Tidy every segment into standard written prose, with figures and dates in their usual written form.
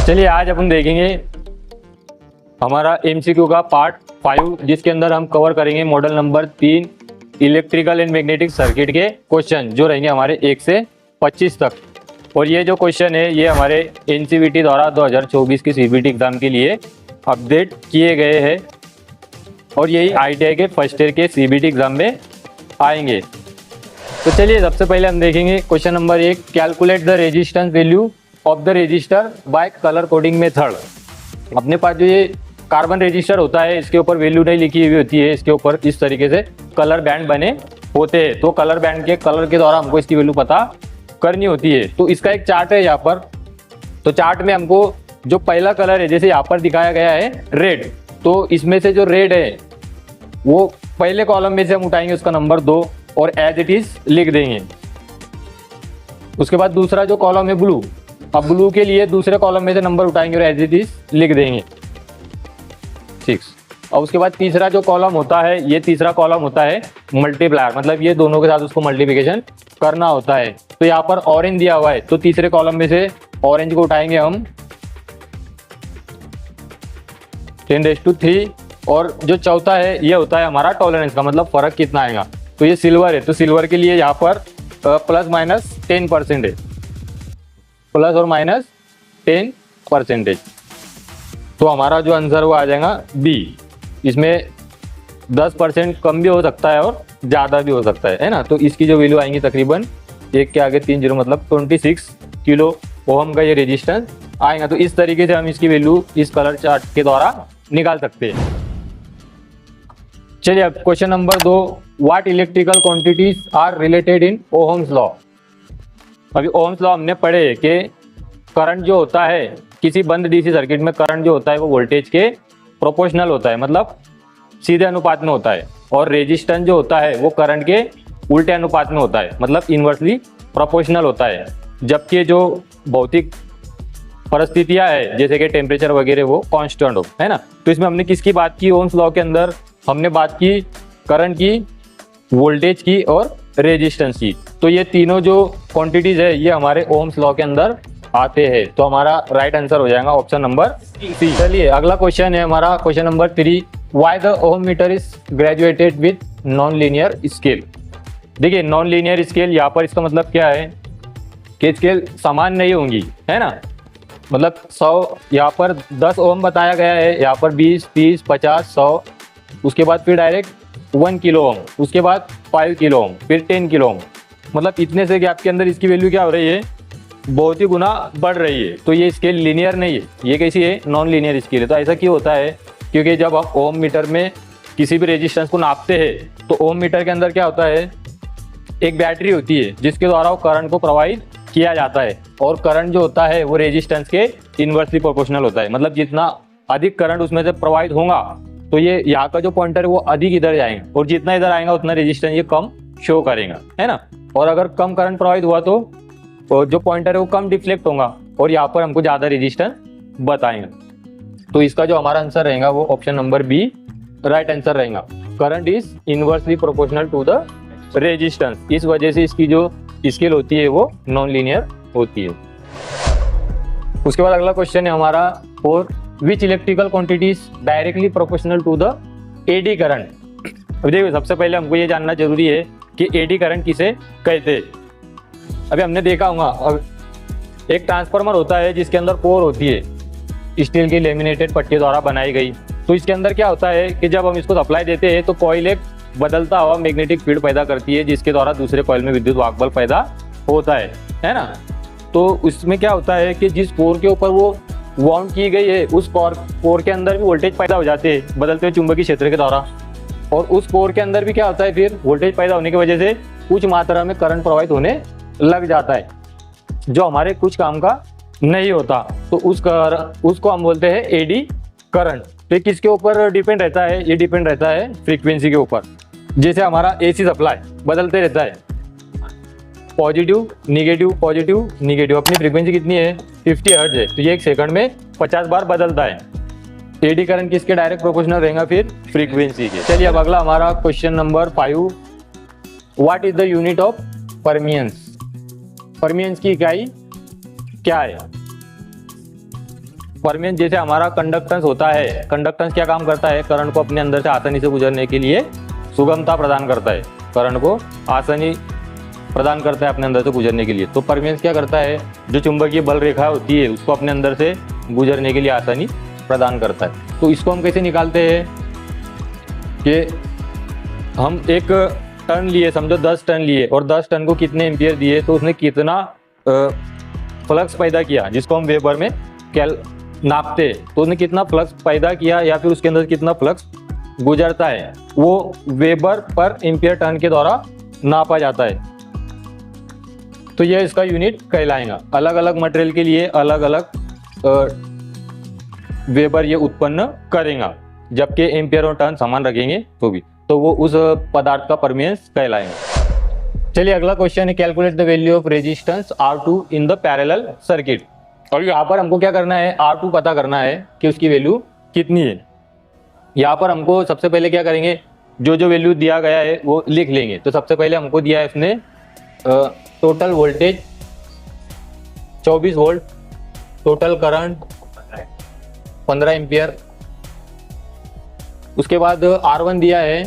चलिए आज अपन देखेंगे हमारा एमसीक्यू का पार्ट 5, जिसके अंदर हम कवर करेंगे model number 3 electrical and magnetic circuit के क्वेश्चन, जो रहेंगे हमारे 1 से 25 तक। और ये जो क्वेश्चन है ये हमारे एनसीवीटी द्वारा 2024 की सीबीटी एग्जाम के लिए अपडेट किए गए हैं और यही आईटीआई के फर्स्ट ईयर के सीबीटी एग्जाम में आएंगे। तो चलिए सबसे पहले हम देखेंगे question number 1, calculate the resistance value of the resistor by colour coding method. अपने पास जो ये कार्बन रजिस्टर होता है इसके ऊपर वैल्यू नहीं लिखी हुई होती है, इसके ऊपर इस तरीके से कलर बैंड बने होते हैं। तो कलर बैंड के कलर के द्वारा हमको इसकी वैल्यू पता करनी होती है। तो इसका एक चार्ट है यहाँ पर। तो चार्ट में हमको जो पहला कलर है, जैसे यहाँ पर दिखाया गया है रेड, तो इसमें से जो रेड है वो पहले कॉलम में से हम उठाएंगे उसका नंबर 2 और एज इट इज लिख देंगे। उसके बाद दूसरा जो कॉलम है ब्लू, अब ब्लू के लिए दूसरे कॉलम में से नंबर उठाएंगे और एज इट इज लिख देंगे 6। और उसके बाद तीसरा जो कॉलम होता है, ये तीसरा कॉलम होता है मल्टीप्लायर, मतलब ये दोनों के साथ उसको मल्टीप्लिकेशन करना होता है। तो यहाँ पर ऑरेंज दिया हुआ है, तो तीसरे कॉलम में से ऑरेंज को उठाएंगे हम 10⁻³ और जो चौथा है ये होता है हमारा टॉलरेंस का, मतलब फर्क कितना आएगा। तो ये सिल्वर है, तो सिल्वर के लिए यहाँ पर +-10% है, प्लस और माइनस 10%। तो हमारा जो आंसर वो आ जाएगा बी। इसमें 10% कम भी हो सकता है और ज़्यादा भी हो सकता है ना। तो इसकी जो वैल्यू आएंगी तकरीबन 1 के आगे 3 0, मतलब 26 किलो ओम का ये रेजिस्टेंस आएगा। तो इस तरीके से हम इसकी वैल्यू इस कलर चार्ट के द्वारा निकाल सकते हैं। चलिए अब question number 2, what electrical quantities are related in Ohm's law. अभी ओहम्स लॉ हमने पढ़े कि करंट जो होता है किसी बंद डीसी सर्किट में, करंट जो होता है वो वोल्टेज के प्रोपोर्शनल होता है, मतलब सीधे अनुपात में होता है। और रेजिस्टेंस जो होता है वो करंट के उल्टे अनुपात में होता है, मतलब इन्वर्सली प्रोपोर्शनल होता है। जबकि जो भौतिक परिस्थितियां है जैसे कि टेम्परेचर वगैरह वो कांस्टेंट हो, है ना। तो इसमें हमने किसकी बात की? ओहम्स लॉ के अंदर हमने बात की करंट की, वोल्टेज की और रेजिस्टेंस की। तो ये तीनों जो क्वांटिटीज है ये हमारे ओहम्स लॉ के अंदर आते हैं। तो हमारा राइट आंसर हो जाएगा ऑप्शन नंबर सी। चलिए अगला क्वेश्चन है हमारा question number 3, why the ohm meter is graduated with non linear scale. देखिए नॉन लीनियर स्केल यहाँ पर इसका मतलब क्या है कि स्केल समान नहीं होंगी, है ना। मतलब 100 यहाँ पर 10 ओम बताया गया है, यहाँ पर 20, 30, 50, 100, उसके बाद फिर डायरेक्ट 1 किलो ओम, उसके बाद 5 किलो ओम, फिर 10 किलो ओम। मतलब इतने से गैप के अंदर इसकी वैल्यू क्या हो रही है? बहुत ही गुना बढ़ रही है। तो ये स्केल लीनियर नहीं है, ये कैसी है? नॉन लीनियर स्केल है। तो ऐसा क्यों होता है? क्योंकि जब हम ओम मीटर में किसी भी रेजिस्टेंस को नापते हैं तो ओम मीटर के अंदर क्या होता है? एक बैटरी होती है जिसके द्वारा वो करंट को प्रवाहित किया जाता है। और करंट जो होता है वो रेजिस्टेंस के इन्वर्सली प्रोपोर्शनल होता है, मतलब जितना अधिक करंट उसमें से प्रवाहित होगा तो ये यहाँ का जो पॉइंटर है वो अधिक इधर जाएंगे, और जितना इधर आएगा उतना रेजिस्टेंस ये कम शो करेगा, है ना। और अगर कम करंट प्रवाहित हुआ तो जो पॉइंटर है वो कम डिफ्लेक्ट होगा और यहाँ पर हमको ज़्यादा रेजिस्टेंस बताएंगे। तो इसका जो हमारा आंसर रहेगा वो option number B right answer रहेगा। Current is inversely proportional to the resistance, इस वजह से इसकी जो स्केल होती है वो नॉन लीनियर होती है। उसके बाद अगला क्वेश्चन है हमारा 4, which electrical quantities directly proportional to the eddy current. अब देखिए सबसे पहले हमको ये जानना जरूरी है कि एडी करंट किसे कहते हैं। अभी हमने देखा होगा अब एक ट्रांसफार्मर होता है जिसके अंदर कोर होती है, स्टील की लेमिनेटेड पट्टी द्वारा बनाई गई। तो इसके अंदर क्या होता है कि जब हम इसको सप्लाई देते हैं तो कॉइल एक बदलता हुआ मैग्नेटिक फील्ड पैदा करती है, जिसके द्वारा दूसरे कॉइल में विद्युत वाहक बल पैदा होता है ना। तो उसमें क्या होता है कि जिस कोर के ऊपर वो वाउंड की गई है उस कोर के अंदर भी वोल्टेज पैदा हो जाते हैं बदलते हुए चुंबकीय क्षेत्र के द्वारा। और उस कोर के अंदर भी क्या होता है, फिर वोल्टेज पैदा होने की वजह से कुछ मात्रा में करंट प्रवाहित होने लग जाता है जो हमारे कुछ काम का नहीं होता। तो उसको हम बोलते हैं एडी करंट। तो ये किसके ऊपर डिपेंड रहता है? ये डिपेंड रहता है फ्रीक्वेंसी के ऊपर। जैसे हमारा एसी सप्लाई बदलते रहता है, पॉजिटिव निगेटिव। अपनी फ्रीक्वेंसी कितनी है? 50 हर्ट्ज है, तो ये 1 सेकंड में 50 बार बदलता है। एडी करंट किसके डायरेक्ट प्रोपोर्शनल रहेगा? फिर फ्रीक्वेंसी के। चलिए अब अगला हमारा question number 5, what is the unit of परमियंस। परमियंस की इकाई क्या है? परमेंस जैसे हमारा कंडक्टेंस होता है, कंडक्टेंस क्या काम करता है, करंट को अपने अंदर से आसानी से गुजरने के लिए सुगमता प्रदान करता है, करंट को आसानी प्रदान करता है अपने अंदर से गुजरने के लिए। तो परमेंस क्या करता है, जो चुंबकीय बल रेखा होती है उसको अपने अंदर से गुजरने के लिए आसानी प्रदान करता है। तो इसको हम कैसे निकालते हैं कि हम एक टन लिए, समझो 10 टन लिए और 10 टन को कितने एम्पियर दिए तो उसने कितना फ्लक्स पैदा किया, जिसको हम वेबर में नापते हैं, तो उसने कितना फ्लक्स पैदा किया या फिर उसके अंदर कितना फ्लक्स गुजरता है, वो वेबर पर एम्पियर टन के द्वारा नापा जाता है। तो यह इसका यूनिट कहलाएगा। अलग अलग मटेरियल के लिए अलग अलग वेबर ये उत्पन्न करेगा, जबकि एम्पियर और टन समान रखेंगे तो वो उस पदार्थ का परमेंस कहलाएगा। चलिए अगला क्वेश्चन है, calculate the value of resistance R2 in the parallel circuit. और यहाँ पर हमको क्या करना है, R2 पता करना है कि उसकी वैल्यू कितनी है। यहाँ पर हमको सबसे पहले क्या करेंगे, जो वैल्यू दिया गया है वो लिख लेंगे। तो सबसे पहले हमको दिया है उसने total voltage 24 volt, total current 15 ampere, उसके बाद R1 दिया है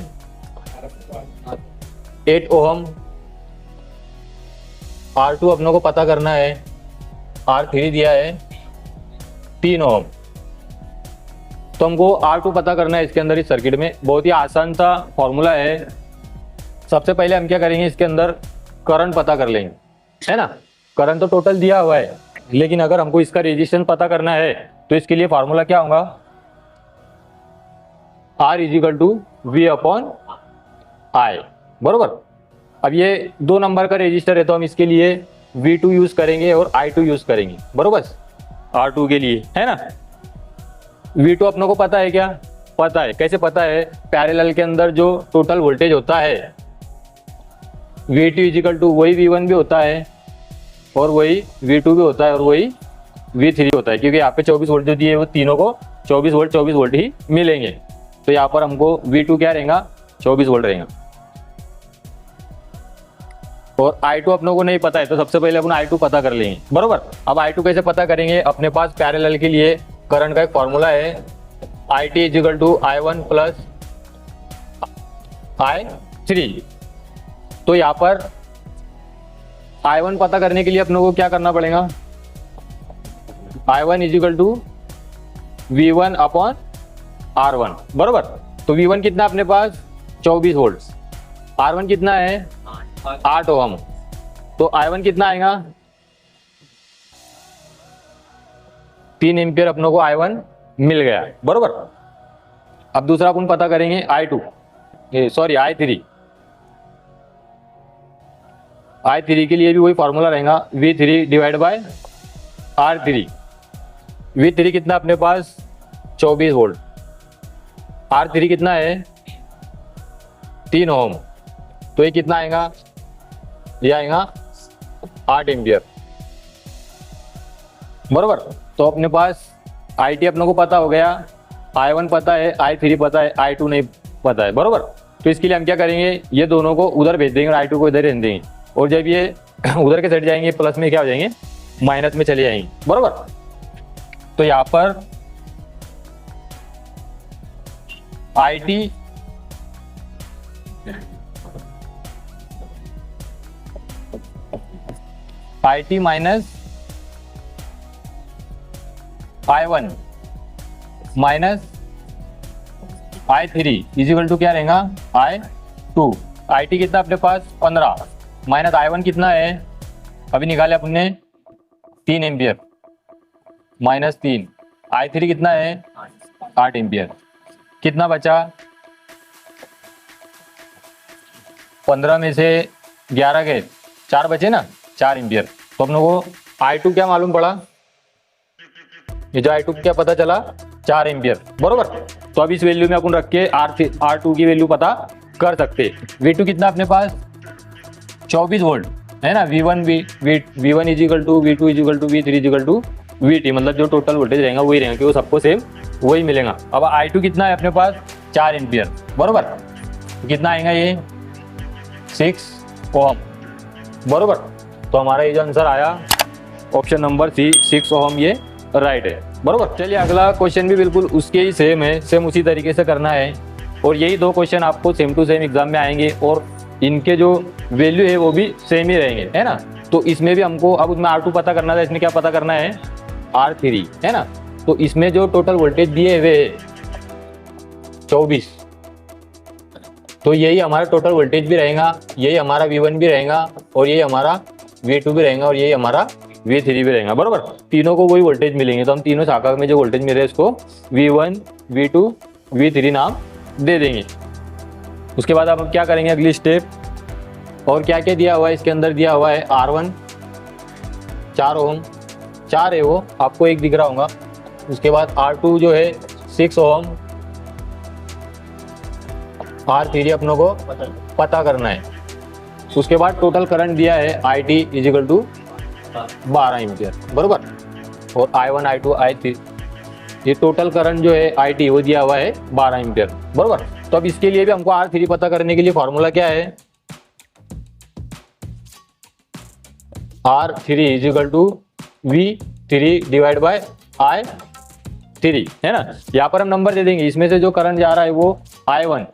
8 ओहम, R2 अपनों को पता करना है, R3 दिया है 3 ओहम। तो हमको R2 पता करना है इसके अंदर इस सर्किट में। बहुत ही आसान सा फॉर्मूला है। सबसे पहले हम क्या करेंगे, इसके अंदर करंट पता कर लेंगे, है ना। करंट तो टोटल दिया हुआ है, लेकिन अगर हमको इसका रेजिस्टेंस पता करना है तो इसके लिए फार्मूला क्या होगा, R = V/I, बरोबर। अब ये 2 नंबर का रेजिस्टर है तो हम इसके लिए V2 यूज करेंगे और I2 यूज करेंगे, बरोबर, R2 के लिए, है ना। V2 अपनों को पता है क्या, पता है। कैसे पता है, पैरेलल के अंदर जो टोटल वोल्टेज होता है V2 = वही V1 भी होता है और वही V2 भी होता है और वही V3 होता है, क्योंकि यहाँ पे 24 वोल्ट जो दिए वो तीनों को 24 वोल्ट ही मिलेंगे। तो यहाँ पर हमको V2 क्या रहेगा, 24 वोल्ट रहेगा। और I2 अपनों को नहीं पता है तो सबसे पहले अपन I2 पता कर लेंगे, बरोबर। अब I2 कैसे पता करेंगे, अपने पास पैरेलल के लिए करंट का एक फॉर्मूला है, IT = I1 + I3। तो यहाँ पर I1 पता करने के लिए अपनों को क्या करना पड़ेगा, I1 = V1/R1, बरोबर। तो V1 कितना अपने पास 24 वोल्ट, R1 कितना है 8 ओहम, तो I1 कितना आएगा 3 एम्पियर अपनों को I1 मिल गया, बरोबर। अब दूसरा अपन पता करेंगे I3 के लिए भी वही फॉर्मूला रहेगा, V3/R3। V3 कितना अपने पास 24 वोल्ट, R3 कितना है 3 ओम, तो ये कितना आएगा, ये आएगा 8 एम्पियर, बरोबर। तो अपने पास IT अपने को पता हो गया, I1 पता है, I3 पता है, I2 नहीं पता है, बरोबर। तो इसके लिए हम क्या करेंगे, ये दोनों को उधर भेज देंगे और I2 को इधर भेज देंगे, और जब ये उधर के साइड जाएंगे प्लस में क्या हो जाएंगे, माइनस में चले जाएंगे, बरोबर। तो यहाँ पर IT minus I1 minus I3 = क्या रहेगा, I2। IT कितना अपने पास 15 माइनस I1 कितना है, अभी निकाले अपने 3 एम्पियर माइनस 3, I3 कितना है 8 एम्पियर, कितना बचा 15 में से 11 गए, 4 बचे ना, 4 एम्पियर। तो अपनों को I2 क्या मालूम पड़ा, ये जो I2 क्या पता चला 4 एम्पियर, बरोबर। तो अब इस वैल्यू में अपन रख के R2 की वैल्यू पता कर सकते। V2 कितना अपने पास 24 वोल्ट है ना, V1 = V2 = V3 = VT, मतलब जो टोटल वोल्टेज रहेगा वही रहेगा, क्योंकि सबको सेम वही मिलेगा। अब I2 कितना है अपने पास 4 एम्पियर, बरोबर। कितना आएगा ये 6 ओम, बरोबर। तो हमारा ये जो आंसर आया ऑप्शन नंबर C 6 ओम ये राइट है, बरोबर। चलिए अगला क्वेश्चन भी बिल्कुल उसके ही सेम है, सेम उसी तरीके से करना है और यही दो क्वेश्चन आपको सेम टू सेम एग्जाम में आएंगे और इनके जो वैल्यू है वो भी सेम ही रहेंगे, है ना। तो इसमें भी हमको अब उसमें R2 पता करना था, इसमें क्या पता करना है, R3, है ना। तो इसमें जो टोटल वोल्टेज दिए हुए 24, तो यही हमारा टोटल वोल्टेज भी रहेगा, यही हमारा V1 भी रहेगा और यही हमारा V2 भी रहेगा और यही हमारा V3 भी रहेगा, बरोबर। तीनों को वही वोल्टेज मिलेंगे, तो हम तीनों शाखा में जो वोल्टेज मिले इसको V1, V2, V3 नाम दे देंगे। उसके बाद अब हम क्या करेंगे अगली स्टेप, और क्या क्या दिया हुआ है इसके अंदर, दिया हुआ है R1 4 ओम, 4 है वो आपको एक दिख रहा होगा। उसके बाद R2 जो है 6 ओम, R3 अपनों को पता करना है। उसके बाद टोटल करंट दिया है IT इजिकल टू 12 एम्पियर, बरोबर। और I1, I2, I3 ये टोटल करंट जो है IT वो दिया हुआ है 12 एम्पियर, बरोबर। तो अब इसके लिए भी हमको R3 पता करने के लिए फॉर्मूला क्या है, R3 is equal to V3 divide by I3, है ना। यहाँ पर हम नंबर दे देंगे, इसमें से जो करंट जा रहा है वो I1,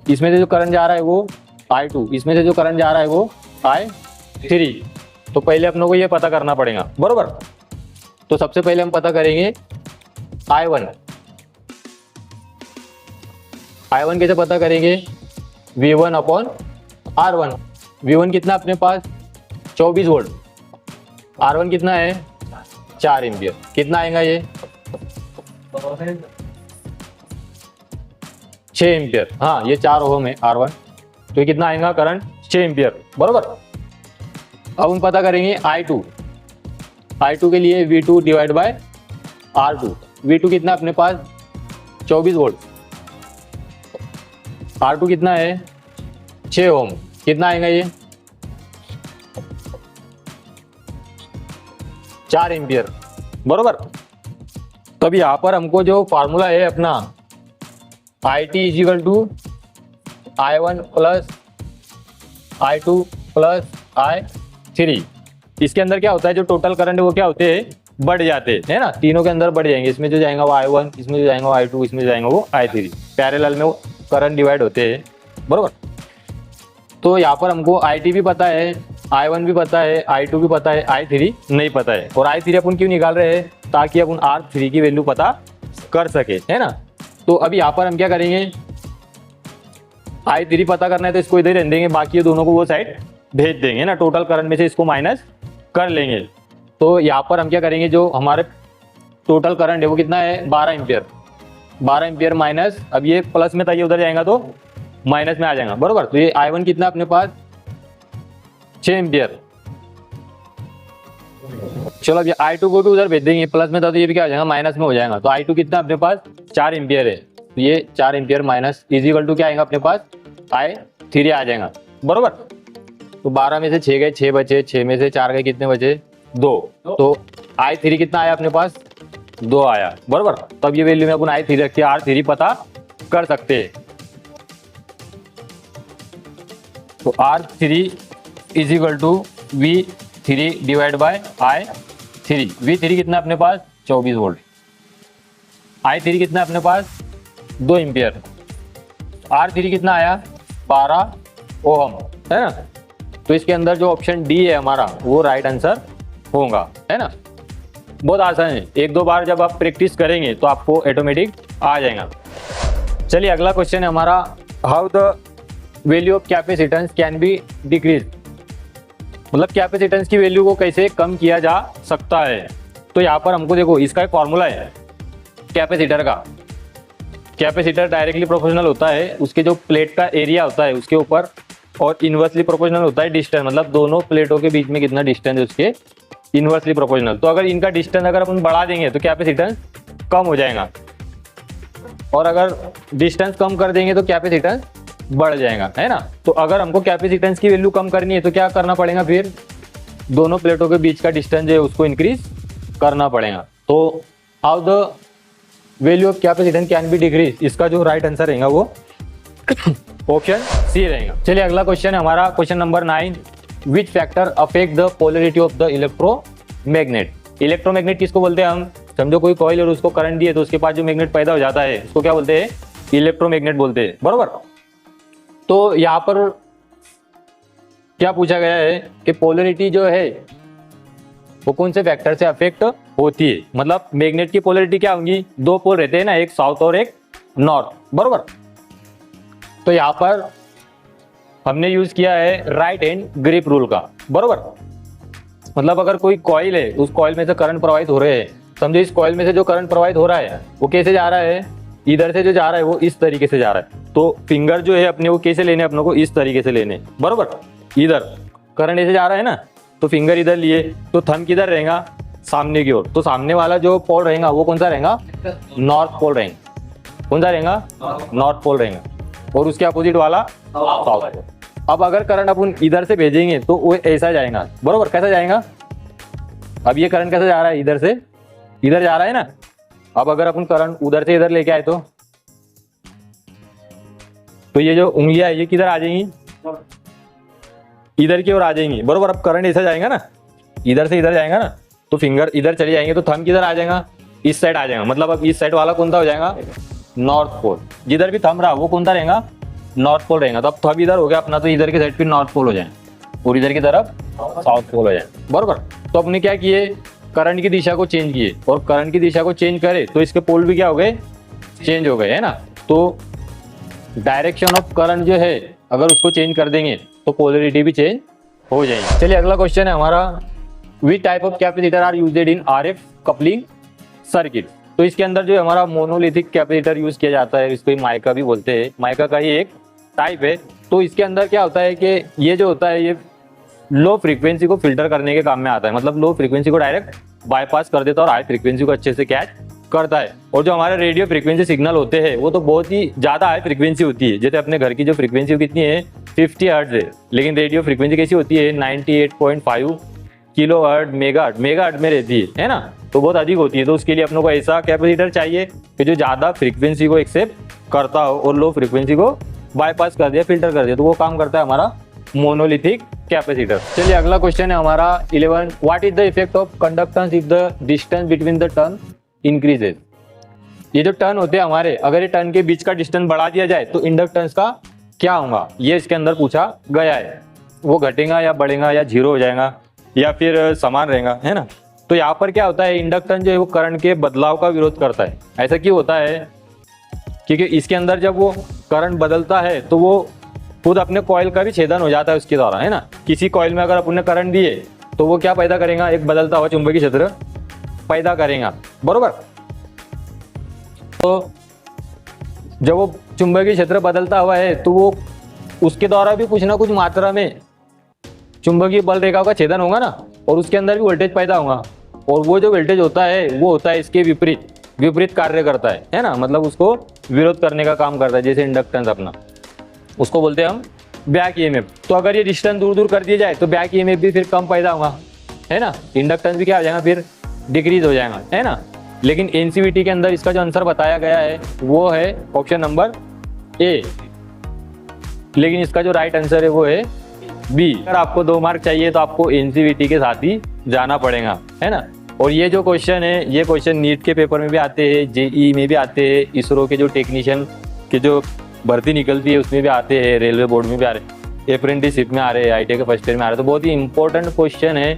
इसमें से जो करंट जा रहा है वो I2, इसमें से जो करंट जा रहा है वो I3। तो पहले अपनों को ये पता करना पड़ेगा, बरोबर। तो सबसे पहले हम पता करेंगे I1 कैसे पता करेंगे, V1 अपॉन R1। V1 कितना अपने पास 24 वोल्ट, R1 कितना है 4 एम्पियर, कितना आएगा ये 6 एम्पियर, हाँ ये 4 ओम है R1, तो ये कितना आएगा करंट 6 एम्पियर, बरोबर। अब हम पता करेंगे I2 के लिए V2 divide by R2। V2 कितना अपने पास 24 वोल्ट, R2 कितना है 6 ओम, कितना आएगा ये 4 एम्पियर, बरोबर। तब यहाँ पर हमको जो फार्मूला है अपना IT is equal to I1 plus I2 plus I3, इसके अंदर क्या होता है, जो टोटल करंट है वो क्या होते हैं, बढ़ जाते हैं, है ना। तीनों के अंदर बढ़ जाएंगे, इसमें जो जाएगा वो I1, इसमें जो जाएगा वो I2, इसमें जो जाएगा वो I3, पैरेलल में वो करंट डिवाइड होते हैं, बरोबर। तो यहाँ पर हमको IT भी पता है, I1 भी पता है, I2 भी पता है, I3 नहीं पता है। और I3 अपन क्यों निकाल रहे हैं, ताकि अपन R3 की वैल्यू पता कर सके, है ना। तो अभी यहाँ पर हम क्या करेंगे, I3 पता करना है तो इसको इधर रहने देंगे, बाकी ये दोनों को वो साइड भेज देंगे ना, टोटल करंट में से इसको माइनस कर लेंगे। तो यहाँ पर हम क्या करेंगे, जो हमारे टोटल करंट है वो कितना है 12 एम्पियर, 12 एम्पियर माइनस, अब ये प्लस में था ये उधर जाएगा तो माइनस में आ जाएगा, बरोबर। तो ये I1 कितना अपने पास 6 एम्पियर, चलो अब ये I2 को भी उधर भेज देंगे, प्लस में था तो ये भी क्या हो जाएगा माइनस में हो जाएगा। तो I2 कितना अपने पास 4 एम्पियर है, तो ये 4 एम्पियर माइनस इजिकल टू क्या आएगा अपने पास I3 आ जाएगा, बरोबर। तो 12 में से 6 गए, 6 बचे, 6 में से 4 गए, कितने बचे 2, तो I3 कितना आया अपने पास 2 आया, बरोबर। तब ये वैल्यू में अपन I3 रख के R3 पता कर सकते हैं। तो R3 is equal to V3 divide by I3, V3 कितना अपने पास 24 वोल्ट, I3 कितना अपने पास 2 एम्पियर, R3 कितना आया 12 ओम, है ना। तो इसके अंदर जो ऑप्शन डी है हमारा वो राइट आंसर होगा, है ना। बहुत आसान है, एक दो बार जब आप प्रैक्टिस करेंगे तो आपको ऑटोमेटिक आ जाएगा। चलिए अगला क्वेश्चन है हमारा, how the value of capacitance can be decrease, मतलब कैपेसिटेंस की वैल्यू को कैसे कम किया जा सकता है। तो यहाँ पर हमको देखो इसका एक फॉर्मूला है कैपेसिटर का, कैपेसिटर डायरेक्टली प्रोपोर्शनल होता है उसके जो प्लेट का एरिया होता है उसके ऊपर, और इन्वर्सली प्रोपोर्शनल होता है डिस्टेंस, मतलब दोनों प्लेटों के बीच में कितना डिस्टेंस है उसके इन्वर्सली प्रोपोर्शनल। तो अगर इनका डिस्टेंस अगर अपन बढ़ा देंगे तो कैपेसिटेंस कम हो जाएगा, और अगर डिस्टेंस कम कर देंगे तो कैपेसिटेंस बढ़ जाएगा, है ना। तो अगर हमको कैपेसिटेंस की वैल्यू कम करनी है तो क्या करना पड़ेगा, फिर दोनों प्लेटों के बीच का डिस्टेंस है उसको इंक्रीज करना पड़ेगा। तो how the value of capacitance can be decrease, इसका जो राइट आंसर रहेगा वो ऑप्शन सी रहेगा। चलिए अगला क्वेश्चन है हमारा, question number 9, which factor affect the polarity of the electromagnet. Electromagnet किसको बोलते हैं हम? समझो कोई कॉइल और उसको करंट दिए तो उसके पास जो मैग्नेट पैदा हो जाता है उसको क्या बोलते हैं? इलेक्ट्रोमैग्नेट बोलते हैं, बरोबर। तो यहाँ पर क्या पूछा गया है कि पोलरिटी जो है वो कौन से फैक्टर से अफेक्ट होती है। मतलब मैग्नेट की पोलरिटी क्या होंगी? दो पोल रहते हैं ना, एक साउथ और एक नॉर्थ, बरोबर। तो यहाँ पर हमने यूज किया है राइट हैंड ग्रिप रूल का, बरोबर। मतलब अगर कोई कॉइल है, उस कॉइल में से करंट प्रवाहित हो रहे हैं, समझो इस कॉइल में से जो करंट प्रवाहित हो रहा है वो कैसे जा रहा है? इधर से जो जा रहा है वो इस तरीके से जा रहा है। तो फिंगर जो है अपने को कैसे लेने, अपने को इस तरीके से लेने, बरोबर। इधर करंट ऐसे जा रहा है ना, तो फिंगर इधर लिए तो थंब किधर रहेगा? सामने की ओर। तो सामने वाला जो पोल रहेगा वो कौन सा रहेगा? नॉर्थ पोल रहेगा। कौन सा रहेगा? नॉर्थ पोल रहेगा। और उसके अपोजिट वाला साउथ। अब अगर करंट अपन इधर से भेजेंगे तो वो ऐसा जाएगा, बरोबर। कैसा जाएगा? अब ये करंट कैसे जा रहा है? इधर से इधर जा रहा है ना। अब अगर अपन करंट उधर से इधर लेके आए तो ये जो उंगलियां है ये किधर आ जाएंगी? इधर की ओर आ जाएंगी, बरोबर। अब करंट ऐसा जाएगा ना, इधर से इधर जाएगा ना, तो फिंगर इधर चले जाएंगे तो थंब किधर आ जाएगा? इस साइड आ जाएगा। मतलब अब इस साइड वाला कौन सा हो जाएगा? North pole. जिधर भी थंब रहा वो कौन सा रहेगा? नॉर्थ पोल रहेगा। तो अब थंब इधर हो गया अपना, तो इधर के साइड फिर नॉर्थ पोल हो जाए और इधर की तरफ साउथ पोल हो जाए, बरोबर। तो अपने क्या किए? करंट की दिशा को चेंज किए, और करंट की दिशा को चेंज करे तो इसके पोल भी क्या हो गए? चेंज हो गए, है ना। तो डायरेक्शन ऑफ करंट जो है अगर उसको चेंज कर देंगे तो पोलरिटी भी चेंज हो जाएगी। चलिए अगला क्वेश्चन है हमारा, which type of capacitor are used in RF coupling circuit. तो इसके अंदर जो हमारा मोनोलिथिक कैपेसिटर यूज किया जाता है, इसको माइका भी बोलते हैं। माइका का ही एक टाइप है। तो इसके अंदर क्या होता है कि ये जो होता है ये लो फ्रीक्वेंसी को फिल्टर करने के काम में आता है। मतलब लो फ्रीक्वेंसी को डायरेक्ट बाईपास कर देता है और हाई फ्रीक्वेंसी को अच्छे से कैच करता है। और जो हमारे रेडियो फ्रीक्वेंसी सिग्नल होते हैं वो तो बहुत ही ज़्यादा हाई फ्रीक्वेंसी होती है। जैसे अपने घर की जो फ्रीक्वेंसी कितनी है? 50 हर्ट्ज है, लेकिन रेडियो फ्रीक्वेंसी कैसी होती है? 98.5 किलो हर्ट्ज मेगा हर्ट्ज में रहती है ना। तो बहुत अधिक होती है। तो उसके लिए अपनों को ऐसा कैपेसिटर चाहिए कि जो ज़्यादा फ्रीक्वेंसी को एक्सेप्ट करता हो और लो फ्रीक्वेंसी को बाईपास कर दिया, फिल्टर कर दिया। तो वो काम करता है हमारा मोनोलिथिक कैपेसिटर। चलिए अगला क्वेश्चन है हमारा 11, what is the effect of conductance if the distance between the turn increases. ये जो टर्न होते हैं हमारे, अगर ये टर्न के बीच का डिस्टेंस बढ़ा दिया जाए तो इंडक्टेंस का क्या होगा, ये इसके अंदर पूछा गया है। वो घटेगा या बढ़ेगा या जीरो हो जाएगा या फिर समान रहेगा, है ना। तो यहाँ पर क्या होता है, इंडक्टेंस जो है वो करंट के बदलाव का विरोध करता है। ऐसा क्यों होता है? क्योंकि इसके अंदर जब वो करंट बदलता है तो वो खुद अपने कॉइल का भी छेदन हो जाता है उसके द्वारा, है ना। किसी कॉइल में अगर अपन करंट दिए तो वो क्या पैदा करेगा? एक बदलता हुआ चुंबकीय क्षेत्र पैदा करेगा, बरोबर। तो जब वो चुंबकीय क्षेत्र बदलता हुआ है तो वो उसके द्वारा भी कुछ ना कुछ मात्रा में चुंबकीय बल रेखा का छेदन होगा ना, और उसके अंदर भी वोल्टेज पैदा होगा। और वो जो वोल्टेज होता है वो होता है इसके विपरीत कार्य करता है ना। मतलब उसको विरोध करने का काम करता है। जैसे इंडक्टेंस अपना, उसको बोलते हैं हम बैक ईएमएफ। तो अगर ये डिस्टेंस दूर दूर कर दिया जाए तो बैक ईएमएफ भी फिर कम पैदा होगा, है ना। इंडक्टेंस भी क्या हो जाएगा? फिर डिक्रीज हो जाएगा, है ना। लेकिन एनसीईआरटी के अंदर इसका जो आंसर बताया गया है वो है ऑप्शन नंबर ए, लेकिन इसका जो राइट आंसर है वो है बी। अगर आपको 2 मार्क चाहिए तो आपको एनसीईआरटी के साथ ही जाना पड़ेगा, है ना। और ये जो क्वेश्चन है, ये क्वेश्चन नीट के पेपर में भी आते हैं, जेईई में भी आते हैं, इसरो के जो टेक्नीशियन के जो भर्ती निकलती है उसमें भी आते हैं, रेलवे बोर्ड में भी आ रहे, अप्रेंटिसशिप में आ रहे हैं, आईटीआई के फर्स्ट ईयर में आ रहे हैं। तो बहुत ही इंपॉर्टेंट क्वेश्चन है।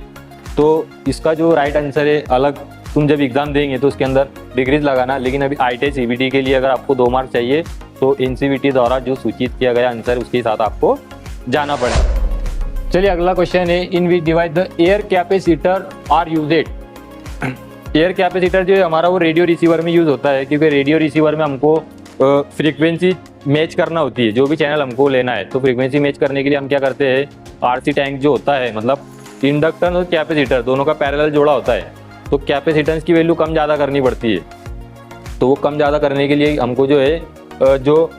तो इसका जो राइट आंसर है, अलग तुम जब एग्जाम देंगे तो उसके अंदर डिग्रीज लगाना। लेकिन अभी आईटीआई सीबीटी के लिए अगर आपको 2 मार्क चाहिए तो एनसीईआरटी द्वारा जो सूचित किया गया आंसर उसके साथ आपको जाना पड़ेगा। चलिए अगला क्वेश्चन है, in which device the air capacitor are used. Air capacitor जो है हमारा वो रेडियो रिसीवर में यूज होता है, क्योंकि रेडियो रिसीवर में हमको फ्रीक्वेंसी मैच करना होती है। जो भी चैनल हमको लेना है तो फ्रीक्वेंसी मैच करने के लिए हम क्या करते हैं, आरसी टैंक जो होता है, मतलब इंडक्टर और कैपेसिटर दोनों का पैरेलल जोड़ा होता है। तो कैपेसिटेंस की वैल्यू कम ज़्यादा करनी पड़ती है। तो वो कम ज़्यादा करने के लिए हमको जो है जो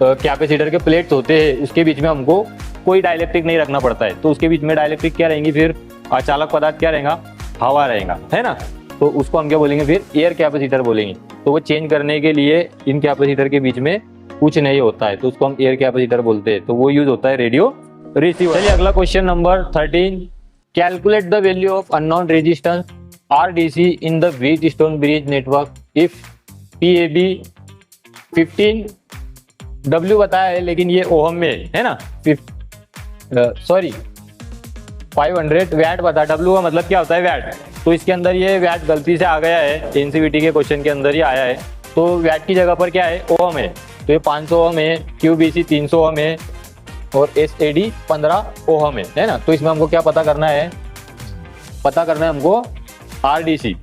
कैपेसिटर के प्लेट्स होते हैं उसके बीच में हमको कोई डाइलेक्ट्रिक नहीं रखना पड़ता है। तो उसके बीच में डाइलेक्ट्रिक क्या रहेंगी, फिर अचालक पदार्थ क्या रहेगा, हवा रहेगा, है ना। तो उसको हम क्या बोलेंगे, फिर एयर कैपेसिटर बोलेंगे। तो वो चेंज करने के लिए इन कैपेसिटर के बीच में कुछ नहीं होता है, तो उसको हम एयर कैपेसिटर बोलते हैं। तो वो यूज होता है रेडियो रिसीवर। चलिए अगला question number 13, calculate the value of unknown resistance RDC in the Wheatstone bridge network if PAB 15 W बताया है, लेकिन ये ओहम में है ना, सॉरी 500 वैट बता, W का मतलब क्या होता है वैट, तो इसके अंदर ये वैट गलती से आ गया है, एनसीवीटी के क्वेश्चन के अंदर ही आया है, तो वैट की जगह पर क्या है ओहम है, तो ये 500 ओहम है, QBC 300 ओहम है और SAD 15 ओहम है ना। तो इसमें हमको क्या पता करना है, पता करना है हमको RDC।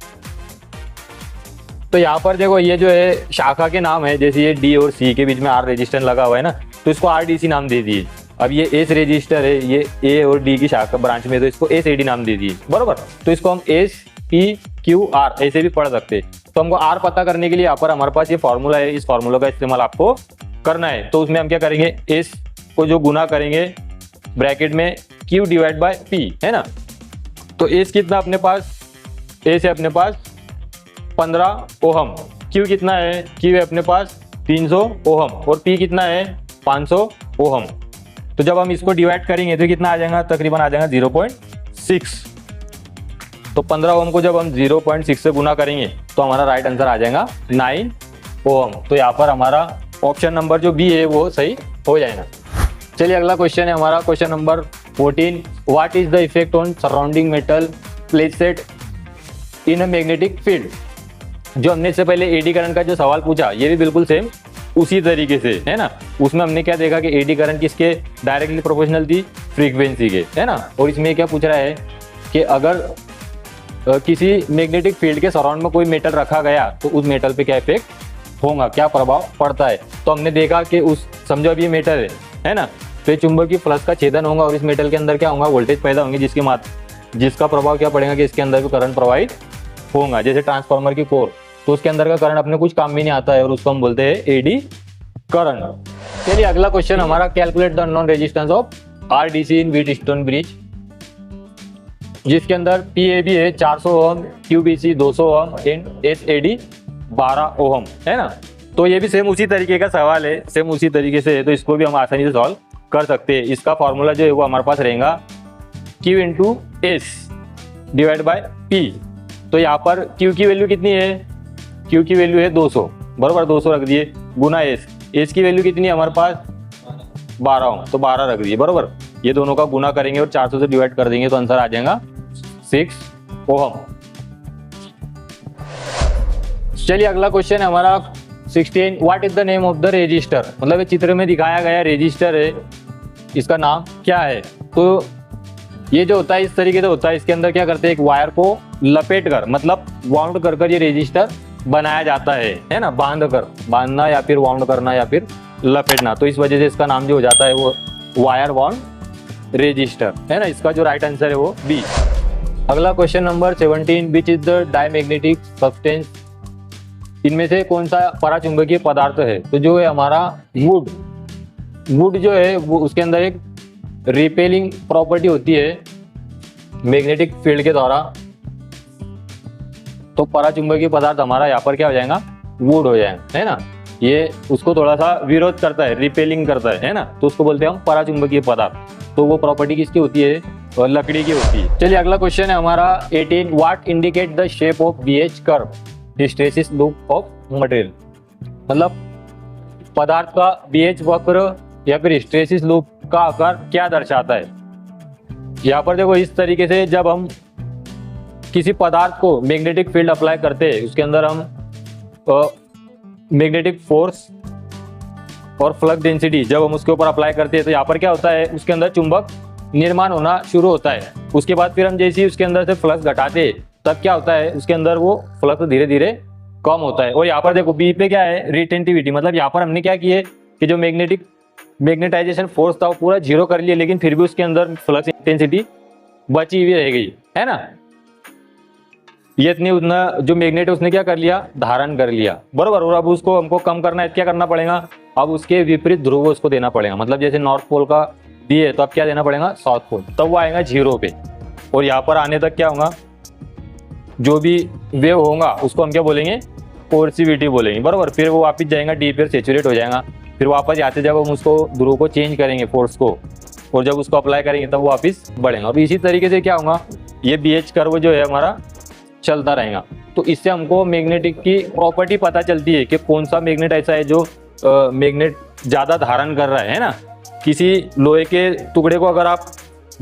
तो यहाँ पर देखो ये जो है शाखा के नाम है, जैसे ये D और C के बीच में R रजिस्टर लगा हुआ है ना, तो इसको RDC नाम दे दिए। अब ये S रजिस्टर है, ये A और D की शाखा ब्रांच में, तो इसको SAD नाम दे दिए, बरोबर। तो इसको हम SPQR ऐसे भी पढ़ सकते हैं। तो हमको R पता करने के लिए यहाँ पर हमारे पास ये फॉर्मूला है, इस फॉर्मूला का इस्तेमाल आपको करना है। तो उसमें हम क्या करेंगे, S को जो गुना करेंगे ब्रैकेट में Q डिवाइड बाय P है ना। तो S कितना अपने पास, S है अपने पास 15 ओहम, Q कितना है, Q है अपने पास 300 ओहम और P कितना है 500 ओहम। तो जब हम इसको डिवाइड करेंगे तो कितना आ जाएगा, तकरीबन आ जाएगा 0.6। तो 15 ओहम को जब हम 0.6 से गुना करेंगे तो हमारा राइट आंसर आ जाएगा 9 ओहम। तो यहाँ पर हमारा ऑप्शन नंबर जो बी है वो सही हो जाएगा। चलिए अगला क्वेश्चन है हमारा question number 14। What is the effect on surrounding metal placid in a magnetic field. जो हमने इससे पहले एडी करंट का जो सवाल पूछा, ये भी बिल्कुल सेम उसी तरीके से है ना। उसमें हमने क्या देखा कि एडी करंट किसके डायरेक्टली प्रोपोर्शनल थी, फ्रीक्वेंसी के, है ना। और इसमें क्या पूछ रहा है कि अगर किसी मैग्नेटिक फील्ड के सराउंड में कोई मेटल रखा गया तो उस मेटल पे क्या इफेक्ट होगा, क्या प्रभाव पड़ता है। तो हमने देखा कि उस समझो अब ये मेटल है ना, तो ये चुंबकीय फ्लक्स का छेदन होगा और इस मेटल के अंदर क्या होगा, वोल्टेज पैदा होंगे, जिसका प्रभाव क्या पड़ेगा कि इसके अंदर भी करंट प्रवाहित होगा। जैसे ट्रांसफार्मर की कोर, तो उसके अंदर का करंट अपने कुछ काम में नहीं आता है और उसको हम बोलते हैं एडी करंट। चलिए अगला क्वेश्चन हमारा, calculate the unknown resistance of RDC in Wheatstone bridge, जिसके अंदर PAB है 400 ओम, QBC 200 ओम एंड SAD 12 ओम है ना। तो ये भी सेम उसी तरीके का सवाल है, सेम उसी तरीके से है, तो इसको भी हम आसानी से सॉल्व कर सकते हैं। इसका फॉर्मूला जो है वो हमारे पास रहेगा Q into S divide by P। तो यहाँ पर Q की वैल्यू कितनी है, Q की वैल्यू है 200, बराबर 200 रख दिए, गुना S की वैल्यू कितनी है हमारे पास 12 ओम, तो 12 रख दिए, बराबर। ये दोनों का गुना करेंगे और 400 से डिवाइड कर देंगे तो आंसर आ जाएगा 6 ओम। चलिए अगला क्वेश्चन है हमारा 16। What is the name of the resistor, मतलब ये चित्र में दिखाया गया रेजिस्टर है, इसका नाम क्या है। तो ये जो होता है इस तरीके से होता है, इसके अंदर क्या करते हैं, एक वायर को लपेट कर, मतलब वाउंड कर ये रेजिस्टर बनाया जाता है ना, बांधना या फिर वाउंड करना या फिर लपेटना। तो इस वजह से इसका नाम जो हो जाता है वो वायर वाउंड रेजिस्टर है ना। इसका जो राइट आंसर है वो बी। अगला question number 17। Which is the diamagnetic substance, इनमें से कौन सा पराचुंबकीय पदार्थ है। तो जो है हमारा वुड जो है वो उसके अंदर एक रिपेलिंग प्रॉपर्टी होती है मैग्नेटिक फील्ड के द्वारा। तो पराचुंबकीय पदार्थ हमारा यहाँ पर क्या हो जाएगा, वुड हो जाएगा है ना। ये उसको थोड़ा सा विरोध करता है, रिपेलिंग करता है ना, तो उसको बोलते हैं हम पराचुंबकीय पदार्थ। तो वो प्रॉपर्टी किसकी होती है, और लकड़ी की होती है। चलिए अगला क्वेश्चन है हमारा 18। What indicate the shape of BH curve, hysteresis loop of material, मतलब पदार्थ का BH वक्र या फिर हिस्टैरिसीस लूप का आकार क्या दर्शाता है। यहाँ पर देखो इस तरीके से जब हम किसी पदार्थ को मैग्नेटिक फील्ड अप्लाई करते हैं, उसके अंदर हम मैग्नेटिक फोर्स और फ्लक्स डेंसिटी जब हम उसके ऊपर अप्लाई करते हैं तो यहाँ पर क्या होता है, उसके अंदर चुंबक निर्माण होना शुरू होता है। उसके बाद फिर हम जैसे ही उसके अंदर से फ्लक्स घटाते हैं तब क्या होता है, उसके अंदर वो फ्लक्स धीरे धीरे कम होता है। और यहाँ पर देखो बी पे क्या है, रिटेंटिविटी, मतलब यहाँ पर हमने क्या किया कि जो मैग्नेटाइजेशन फोर्स था वो पूरा जीरो कर लिया, लेकिन फिर भी उसके अंदर फ्लक्स इंटेंसिटी बची हुई रह गई है ना। ये इतनी उतना जो मैग्नेट है उसने क्या कर लिया, धारण कर लिया, बरोबर। और अब उसको हमको कम करना है, क्या करना पड़ेगा, अब उसके विपरीत ध्रुव उसको देना पड़ेगा। मतलब जैसे नॉर्थ पोल का दिए तो अब क्या देना पड़ेगा, साउथ पोल, तब वो आएगा 0 पे। और यहाँ पर आने तक क्या होगा, जो भी वेव होगा उसको हम क्या बोलेंगे, कोर्सिविटी बोलेंगे, बरोबर। फिर वो वापस जाएगा डी पर सेचुरेट हो जाएगा। फिर वापस आते जब हम उसको ध्रुव को चेंज करेंगे फोर्स को, और जब उसको अप्लाई करेंगे तब वो वापस बढ़ेगा। अब इसी तरीके से क्या होगा, ये BH कर्व जो है हमारा चलता रहेगा। तो इससे हमको मैग्नेटिक की प्रॉपर्टी पता चलती है कि कौन सा मैग्नेट ऐसा है जो मैग्नेट ज़्यादा धारण कर रहा है ना। किसी लोहे के टुकड़े को अगर आप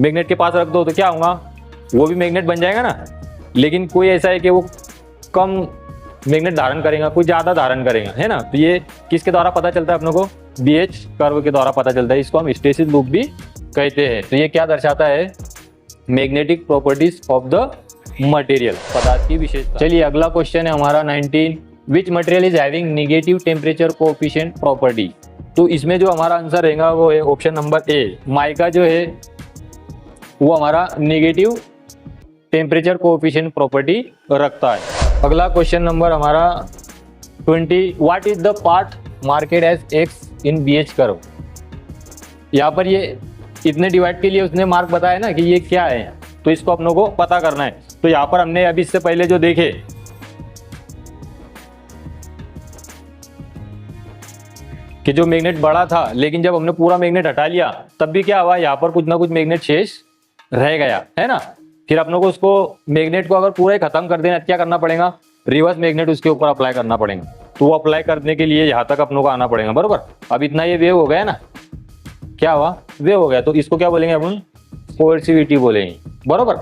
मैग्नेट के पास रख दो तो क्या होगा, वो भी मैग्नेट बन जाएगा ना। लेकिन कोई ऐसा है कि वो कम मैग्नेट धारण करेगा, कोई ज़्यादा धारण करेगा, है ना। तो ये किसके द्वारा पता चलता है अपने को, BH कर्व के द्वारा पता चलता है। इसको हम हिस्टैरिसीस लूप भी कहते हैं। तो ये क्या दर्शाता है, magnetic properties of the material, पदार्थ की विशेषता। चलिए अगला क्वेश्चन है हमारा 19, which material is having negative temperature coefficient property. तो इसमें जो हमारा आंसर रहेगा वो है ऑप्शन नंबर ए, माइका जो है वो हमारा नेगेटिव टेम्परेचर कोएफिशिएंट प्रॉपर्टी रखता है। अगला क्वेश्चन नंबर हमारा 20, what is the part marked as x in BH curve. यहाँ पर ये इतने डिवाइड के लिए उसने मार्क बताया ना कि ये क्या है, तो इसको अपनों को पता करना है। तो यहाँ पर हमने अभी इससे पहले जो देखे कि जो मैग्नेट बड़ा था, लेकिन जब हमने पूरा मैग्नेट हटा लिया तब भी क्या हुआ, यहाँ पर कुछ ना कुछ मैग्नेट शेष रह गया, है ना। फिर अपनों को उसको मैग्नेट को अगर पूरा ही खत्म कर देना, क्या करना पड़ेगा, रिवर्स मैग्नेट उसके ऊपर अप्लाई करना पड़ेगा। तो वो अप्लाई करने के लिए यहाँ तक अपनों को आना पड़ेगा, बरोबर। अब इतना ये वेव हो गया ना, क्या हुआ, वेव हो गया। तो इसको क्या बोलेंगे अपन, कोएर्सिविटी बोलेंगे, बरोबर।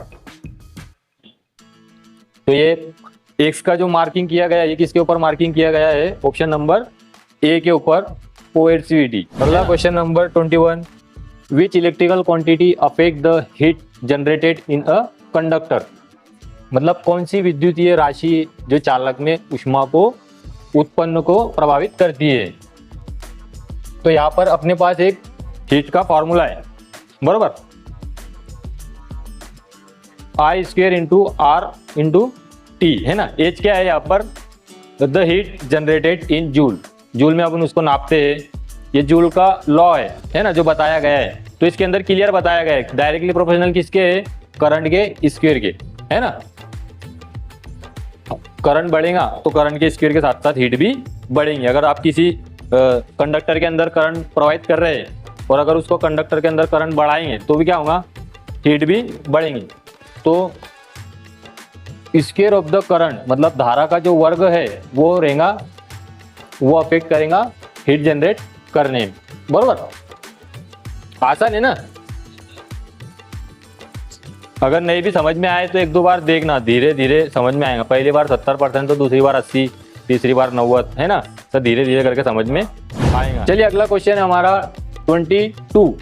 तो ये एक्स का जो मार्किंग किया गया, ये किसके ऊपर मार्किंग किया गया है, ऑप्शन नंबर ए के ऊपर, कोएर्सिविटी। अगला question number 21, which electrical quantity affect the heat generated in a conductor. मतलब कौन सी विद्युतीय राशि जो चालक में ऊष्मा को उत्पन्न को प्रभावित करती है। तो यहाँ पर अपने पास एक हीट का फॉर्मूला है, बरोबर, I² into are into T, है ना। H क्या है यहाँ पर, the heat generated in joule. Joule में अपन उसको नापते हैं, ये जूल का लॉ है ना, जो बताया गया है। तो इसके अंदर क्लियर बताया गया है डायरेक्टली प्रोपोर्शनल किसके है, करंट के स्क्वायर के, है ना। करंट बढ़ेगा तो करंट के स्क्वायर के साथ साथ हीट भी बढ़ेंगे। अगर आप किसी कंडक्टर के अंदर करंट प्रोवाइड कर रहे हैं और अगर उसको कंडक्टर के अंदर करंट बढ़ाएंगे तो भी क्या होगा, हीट भी बढ़ेंगी। तो स्क्वायर ऑफ द करंट मतलब धारा का जो वर्ग है वो रहेगा, वो अफेक्ट करेगा हीट जनरेट करने में, बरोबर। आसान है ना। अगर नहीं भी समझ में आए तो एक दो बार देखना, धीरे धीरे समझ में आएगा। पहली बार 70%, तो दूसरी बार 80, तीसरी बार 90, है ना। तो धीरे धीरे करके समझ में आएगा। चलिए अगला क्वेश्चन है हमारा 22,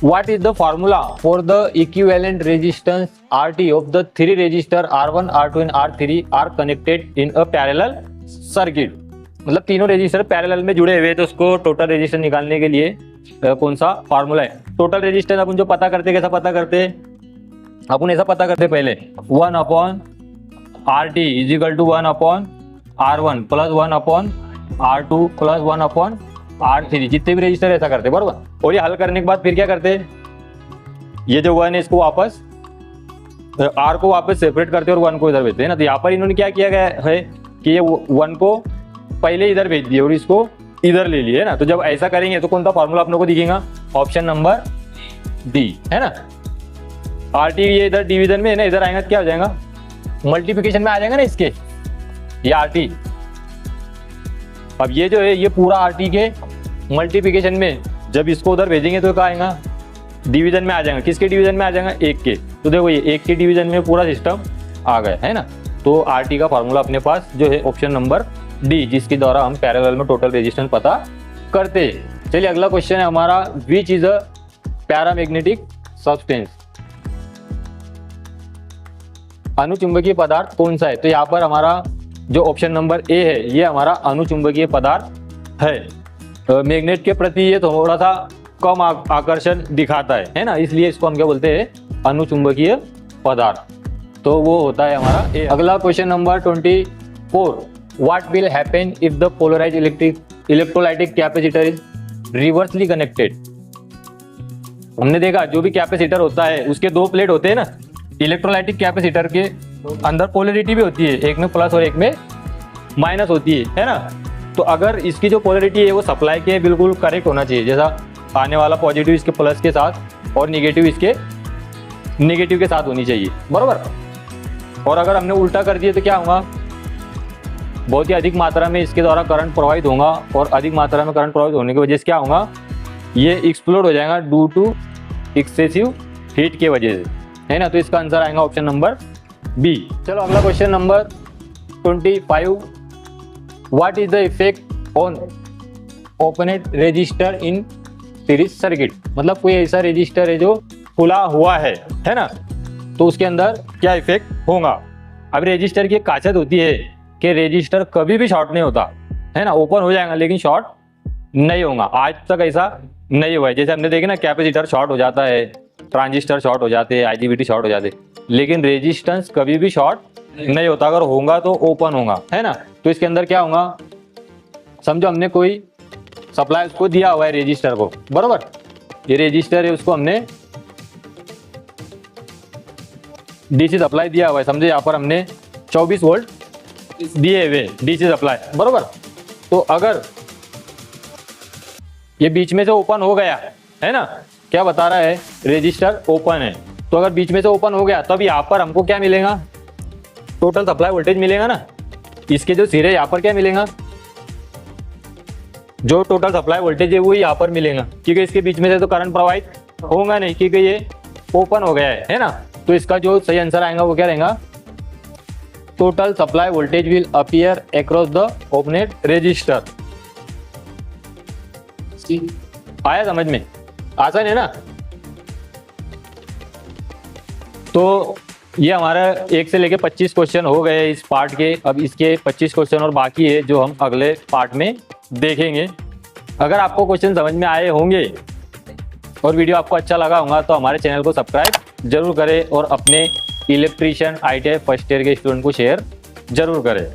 what is the formula for the equivalent resistance RT of the 3 resistor R1, R2 and R3 are connected in a parallel circuit. मतलब तीनों रेजिस्टर पैरेलल में जुड़े हुए, तो उसको टोटल रेजिस्टर निकालने के लिए कौन सा फार्मूला है। टोटल रेजिस्टेंस अपन जो पता करते, कैसा पता करते, अपन ऐसा पता करते पहले 1/RT is equal to 1/R1 plus 1/R2 plus 1/R3, जितने भी रेजिस्टर ऐसा करते, बरोबर। और ये हल करने के बाद फिर क्या करते, ये जो 1 है इसको वापस R को वापस सेपरेट करते और 1 को इधर भेजते हैं ना। तो यहाँ पर इन्होंने क्या किया गया है कि ये 1 को पहले इधर भेज दिए और इसको इधर ले लिए, है ना। तो जब ऐसा करेंगे तो कौन सा फॉर्मूला अपने को दिखेगा, ऑप्शन नंबर डी, है ना। RT ये इधर डिवीजन में है ना, इधर आएगा क्या हो जाएगा, मल्टीप्लिकेशन में आ जाएगा ना इसके, ये RT। अब ये जो है ये पूरा RT के मल्टीप्लिकेशन में, जब इसको उधर भेजेंगे तो क्या आएगा, डिवीजन में आ जाएगा। किसके डिवीजन में आ जाएगा, 1 के। तो देखो ये 1 के डिवीजन में पूरा सिस्टम आ गया, है ना। तो RT का फॉर्मूला अपने पास जो है ऑप्शन नंबर डी, जिसके द्वारा हम पैरेलल में टोटल रेजिस्टेंस पता करते हैं। चलिए अगला क्वेश्चन है हमारा, which is a paramagnetic substance. अनुचुंबकीय पदार्थ कौन सा है। तो यहाँ पर हमारा जो ऑप्शन नंबर ए है ये हमारा अनुचुंबकीय पदार्थ है। मैग्नेट के प्रति ये थोड़ा सा कम आकर्षण दिखाता है ना, इसलिए इसको हम क्या बोलते हैं, अनुचुंबकीय पदार्थ। तो वो होता है हमारा ए। अगला question number 24, what will happen if the polarised electrolytic capacitor is reversely connected. हमने देखा जो भी कैपेसिटर होता है उसके 2 प्लेट होते हैं ना। इलेक्ट्रोलाइटिक कैपेसिटर के अंदर पोलरिटी भी होती है, एक में प्लस और एक में माइनस होती है ना। तो अगर इसकी जो पोलरिटी है वो सप्लाई के बिल्कुल करेक्ट होना चाहिए, जैसा आने वाला पॉजिटिव इसके प्लस के साथ और निगेटिव इसके निगेटिव के साथ होनी चाहिए, बरोबर। और अगर हमने उल्टा कर दिया तो क्या होगा, बहुत ही अधिक मात्रा में इसके द्वारा करंट प्रवाहित होगा और अधिक मात्रा में करंट प्रवाहित होने की वजह से क्या होगा, ये एक्सप्लोड हो जाएगा ड्यू टू एक्सेसिव हीट के वजह से, है ना। तो इसका आंसर आएगा ऑप्शन नंबर बी। चलो अगला question number 25, what is the effect on opened register in series circuit. मतलब कोई ऐसा रजिस्टर है जो खुला हुआ है ना, तो उसके अंदर क्या इफेक्ट होगा। अब रजिस्टर की एक खासियत होती है कि रजिस्टर कभी भी शॉर्ट नहीं होता, है ना। ओपन हो जाएगा लेकिन शॉर्ट नहीं होगा। आज तक ऐसा नहीं हुआ है। जैसे हमने देखे ना, कैपेसिटर शॉर्ट हो जाता है, ट्रांजिस्टर शॉर्ट हो जाते हैं, IGBT शॉर्ट हो जाते हैं, लेकिन रेजिस्टेंस कभी भी शॉर्ट नहीं होता। अगर होगा तो ओपन होगा, है ना। तो इसके अंदर क्या होगा, समझो हमने कोई सप्लाई उसको दिया हुआ है रेजिस्टर को, बराबर। ये रेजिस्टर है, उसको हमने DC सप्लाई दिया हुआ है। समझो यहाँ पर हमने 24 वोल्ट दिए हुए DC सप्लाई, बराबर। तो अगर ये बीच में से ओपन हो गया, है ना, क्या बता रहा है, रेजिस्टर ओपन है। तो अगर बीच में से ओपन हो गया तब यहाँ पर हमको क्या मिलेगा, टोटल सप्लाई वोल्टेज मिलेगा ना। इसके जो सिरे यहाँ पर क्या मिलेगा, जो टोटल सप्लाई वोल्टेज है वो यहाँ पर मिलेगा, क्योंकि इसके बीच में से तो करंट प्रवाहित होगा नहीं, क्योंकि ये ओपन हो गया है ना। तो इसका जो सही आंसर आएगा वो क्या रहेगा, total supply voltage will appear across the opened resistor. आया समझ में, आसान है ना। तो ये हमारा 1 से लेके 25 क्वेश्चन हो गए इस पार्ट के। अब इसके 25 क्वेश्चन और बाकी है जो हम अगले पार्ट में देखेंगे। अगर आपको क्वेश्चन समझ में आए होंगे और वीडियो आपको अच्छा लगा होगा तो हमारे चैनल को सब्सक्राइब जरूर करें और अपने इलेक्ट्रीशियन ITI फर्स्ट ईयर के स्टूडेंट को शेयर जरूर करें।